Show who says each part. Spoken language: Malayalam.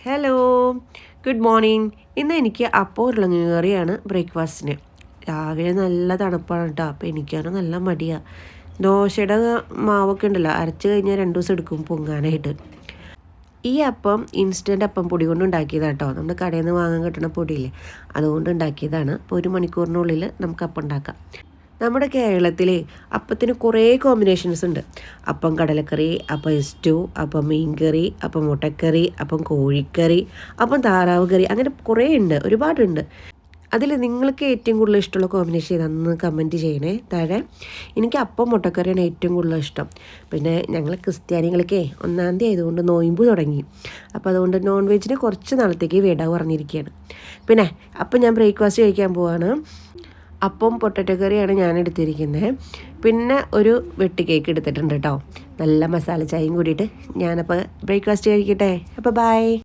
Speaker 1: Hello, good morning. ഇന്ന് എനിക്ക് അപ്പം ഉരുളക്കിഴങ്ങ് കറിയാണ് ബ്രേക്ക്ഫാസ്റ്റിന്. രാവിലെ നല്ല തണുപ്പാണ് കേട്ടോ, അപ്പോൾ എനിക്കാണ് നല്ല മടിയാണ്. ദോശയുടെ മാവൊക്കെ ഉണ്ടല്ലോ, അരച്ച് കഴിഞ്ഞാൽ 2 ദിവസം എടുക്കും പൊങ്ങാനായിട്ട്. ഈ അപ്പം ഇൻസ്റ്റൻറ്റ് അപ്പം പൊടി കൊണ്ട് ഉണ്ടാക്കിയതാണ് കേട്ടോ. നമ്മൾ കടയിൽ നിന്ന് വാങ്ങാൻ കിട്ടുന്ന പൊടിയില്ലേ, അതുകൊണ്ട് ഉണ്ടാക്കിയതാണ്. അപ്പോൾ 1 മണിക്കൂറിനുള്ളിൽ നമുക്ക് അപ്പം ഉണ്ടാക്കാം. നമ്മുടെ കേരളത്തിലെ അപ്പത്തിന് കുറേ കോമ്പിനേഷൻസ് ഉണ്ട്. അപ്പം കടലക്കറി, അപ്പം സ്റ്റൂ, അപ്പം മീൻകറി, അപ്പം മുട്ടക്കറി, അപ്പം കോഴിക്കറി, അപ്പം താറാവ് കറി, അങ്ങനെ കുറേ ഉണ്ട്, ഒരുപാടുണ്ട്. അതിൽ നിങ്ങൾക്ക് ഏറ്റവും കൂടുതൽ ഇഷ്ടമുള്ള കോമ്പിനേഷൻ ഏതാണെന്ന് കമൻറ്റ് ചെയ്യണേ താഴെ. എനിക്ക് അപ്പം മുട്ടക്കറിയാണ് ഏറ്റവും കൂടുതൽ ഇഷ്ടം. പിന്നെ ഞങ്ങൾ ക്രിസ്ത്യാനികൾക്കേ 1-ാം തീയതി ആയതുകൊണ്ട് നോയമ്പ് തുടങ്ങി. അപ്പോൾ അതുകൊണ്ട് നോൺ വെജിന് കുറച്ച് നാളത്തേക്ക് വിട പറഞ്ഞിരിക്കുകയാണ്. പിന്നെ അപ്പം ഞാൻ ബ്രേക്ക്ഫാസ്റ്റ് കഴിക്കാൻ പോവാണ്. അപ്പം പൊട്ടറ്റോ കറിയാണ് ഞാൻ എടുത്തിരിക്കുന്നത്. പിന്നെ ഒരു വെട്ടി കേക്ക് എടുത്തിട്ടുണ്ട് കേട്ടോ. നല്ല മസാല ചായയും കൂടിയിട്ട് ഞാനപ്പോൾ ബ്രേക്ക്ഫാസ്റ്റ് കഴിക്കട്ടെ. അപ്പോൾ ബൈ.